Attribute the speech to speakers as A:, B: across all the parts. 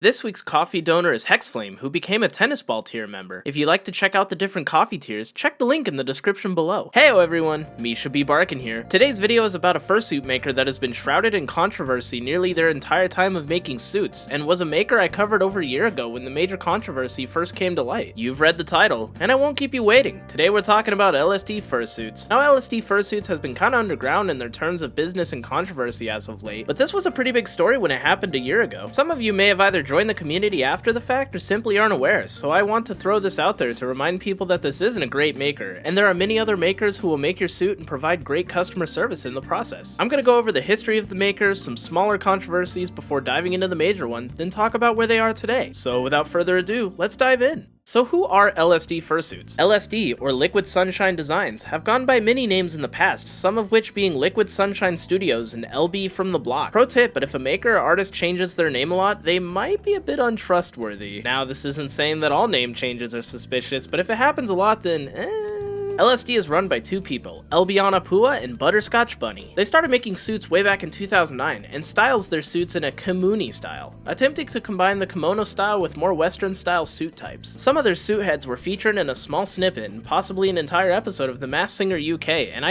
A: This week's coffee donor is Hexflame, who became a tennis ball tier member. If you'd like to check out the different coffee tiers, check the link in the description below. Heyo everyone, Misha B. Barkin here. Today's video is about a fursuit maker that has been shrouded in controversy nearly their entire time of making suits, and was a maker I covered over a year ago when the major controversy first came to light. You've read the title, and I won't keep you waiting. Today we're talking about LSD Fursuits. Now LSD Fursuits has been kinda underground in their terms of business and controversy as of late, but this was a pretty big story when it happened a year ago. Some of you may have either joined the community after the fact or simply aren't aware, so I want to throw this out there to remind people that this isn't a great maker, and there are many other makers who will make your suit and provide great customer service in the process. I'm gonna go over the history of the makers, some smaller controversies before diving into the major one, then talk about where they are today. So without further ado, let's dive in. So who are LSD Fursuits? LSD, or Liquid Sunshine Designs, have gone by many names in the past, some of which being Liquid Sunshine Studios and LB from the block. Pro tip, but if a maker or artist changes their name a lot, they might be a bit untrustworthy. Now this isn't saying that all name changes are suspicious, but if it happens a lot then LSD is run by two people, Elbiana Pua and Butterscotch Bunny. They started making suits way back in 2009 and styles their suits in a kimono style, attempting to combine the kimono style with more Western style suit types. Some of their suit heads were featured in a small snippet and possibly an entire episode of The Masked Singer UK, and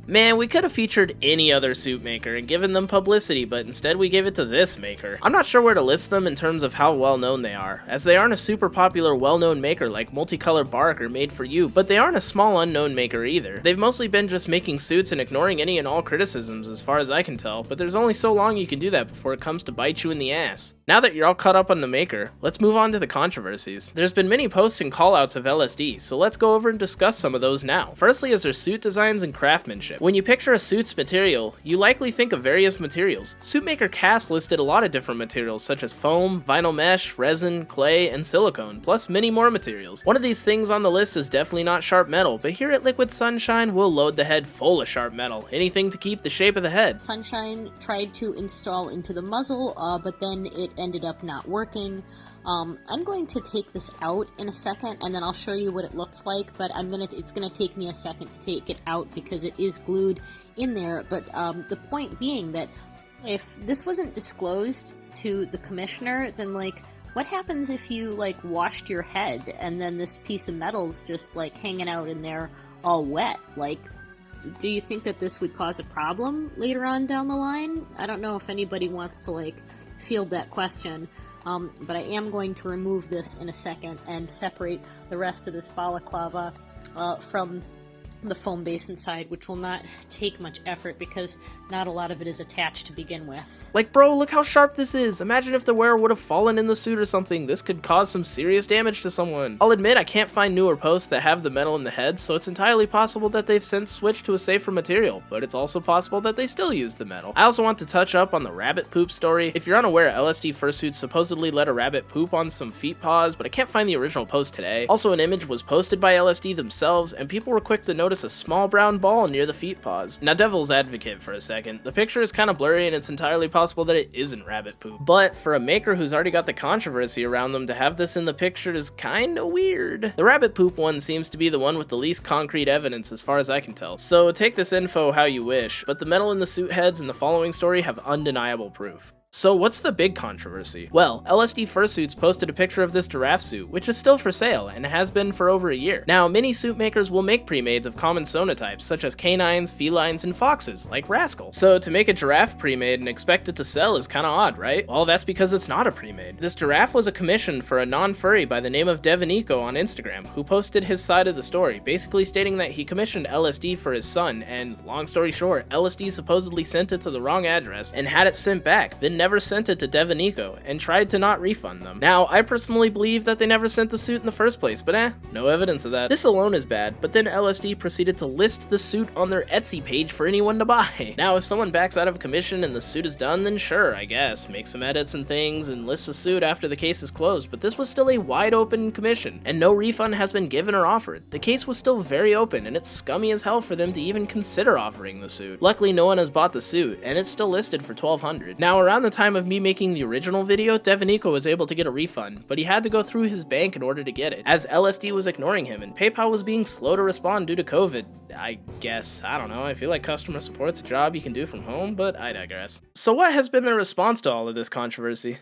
A: man, we could have featured any other suit maker and given them publicity, but instead we gave it to this maker. I'm not sure where to list them in terms of how well known they are, as they aren't a super popular well-known maker like Multicolor Bark or Made For You, but they aren't a small unknown maker either. They've mostly been just making suits and ignoring any and all criticisms as far as I can tell, but there's only so long you can do that before it comes to bite you in the ass. Now that you're all caught up on the maker, let's move on to the controversies. There's been many posts and callouts of LSD, so let's go over and discuss some of those now. Firstly is their suit designs and craftsmanship. When you picture a suit's material, you likely think of various materials. Suitmaker Cass listed a lot of different materials such as foam, vinyl mesh, resin, clay, and silicone, plus many more materials. One of these things on the list is definitely not sharp metal, but here at Liquid Sunshine, we'll load the head full of sharp metal, anything to keep the shape of the head.
B: Sunshine tried to install into the muzzle, but then it ended up not working. I'm going to take this out in a second, and then I'll show you what it looks like, but it's gonna take me a second to take it out because it is glued in there, but the point being that if this wasn't disclosed to the commissioner, then what happens if you washed your head and then this piece of metal's just hanging out in there all wet? Do you think that this would cause a problem later on down the line? I don't know if anybody wants to field that question, but I am going to remove this in a second and separate the rest of this balaclava from the foam base inside, which will not take much effort because not a lot of it is attached to begin with.
A: Bro, look how sharp this is! Imagine if the wearer would have fallen in the suit or something. This could cause some serious damage to someone. I'll admit I can't find newer posts that have the metal in the head, so it's entirely possible that they've since switched to a safer material, but it's also possible that they still use the metal. I also want to touch up on the rabbit poop story. If you're unaware, LSD Fursuits supposedly let a rabbit poop on some feet paws, but I can't find the original post today. Also, an image was posted by LSD themselves, and people were quick to notice a small brown ball near the feet paws. Now, devil's advocate for a second, the picture is kind of blurry and it's entirely possible that it isn't rabbit poop, but for a maker who's already got the controversy around them, to have this in the picture is kinda weird. The rabbit poop one seems to be the one with the least concrete evidence as far as I can tell, so take this info how you wish, but the metal in the suit heads in the following story have undeniable proof. So what's the big controversy? Well, LSD Fursuits posted a picture of this giraffe suit, which is still for sale, and has been for over a year. Now, many suit makers will make pre-mades of common sonotypes, such as canines, felines, and foxes, like Rascal. So to make a giraffe pre-made and expect it to sell is kinda odd, right? Well, that's because it's not a pre-made. This giraffe was a commission for a non-furry by the name of Devonico on Instagram, who posted his side of the story, basically stating that he commissioned LSD for his son, and long story short, LSD supposedly sent it to the wrong address and had it sent back, then never sent it to Devonico and tried to not refund them. Now, I personally believe that they never sent the suit in the first place, but no evidence of that. This alone is bad, but then LSD proceeded to list the suit on their Etsy page for anyone to buy. Now, if someone backs out of a commission and the suit is done, then sure, I guess, make some edits and things and list the suit after the case is closed, but this was still a wide open commission, and no refund has been given or offered. The case was still very open, and it's scummy as hell for them to even consider offering the suit. Luckily, no one has bought the suit, and it's still listed for $1,200. Now, around the time of me making the original video, Devonico was able to get a refund, but he had to go through his bank in order to get it, as LSD was ignoring him and PayPal was being slow to respond due to COVID. I guess, I don't know, I feel like customer support's a job you can do from home, but I digress. So what has been the response to all of this controversy?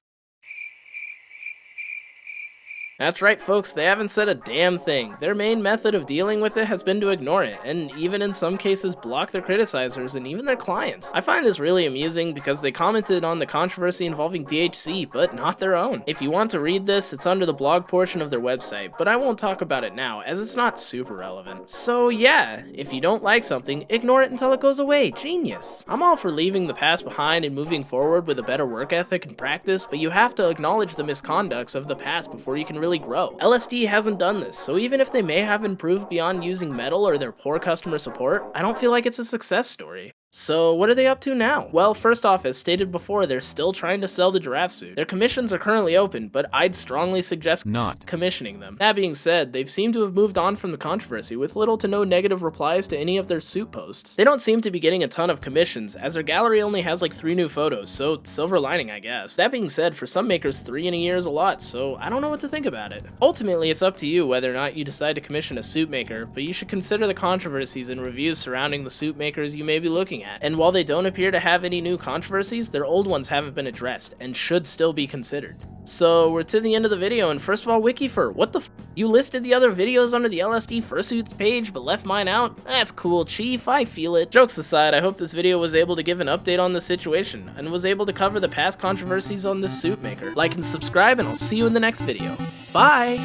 A: That's right, folks, they haven't said a damn thing. Their main method of dealing with it has been to ignore it, and even in some cases block their criticizers and even their clients. I find this really amusing because they commented on the controversy involving DHC, but not their own. If you want to read this, it's under the blog portion of their website, but I won't talk about it now, as it's not super relevant. So yeah, if you don't like something, ignore it until it goes away. Genius. I'm all for leaving the past behind and moving forward with a better work ethic and practice, but you have to acknowledge the misconducts of the past before you can really grow. LSD hasn't done this, so even if they may have improved beyond using metal or their poor customer support, I don't feel like it's a success story. So what are they up to now? Well, first off, as stated before, they're still trying to sell the Giraffe Suit. Their commissions are currently open, but I'd strongly suggest not commissioning them. That being said, they've seemed to have moved on from the controversy with little to no negative replies to any of their suit posts. They don't seem to be getting a ton of commissions, as their gallery only has like 3 new photos, so silver lining, I guess. That being said, for some makers 3 in a year is a lot, so I don't know what to think about it. Ultimately, it's up to you whether or not you decide to commission a suit maker, but you should consider the controversies and reviews surrounding the suit makers you may be looking at. And while they don't appear to have any new controversies, their old ones haven't been addressed and should still be considered. So we're to the end of the video, and first of all, Wikifur, what the f? You listed the other videos under the LSD Fursuits page, but left mine out? That's cool, Chief, I feel it. Jokes aside, I hope this video was able to give an update on the situation, and was able to cover the past controversies on this suit maker. Like and subscribe, and I'll see you in the next video. Bye!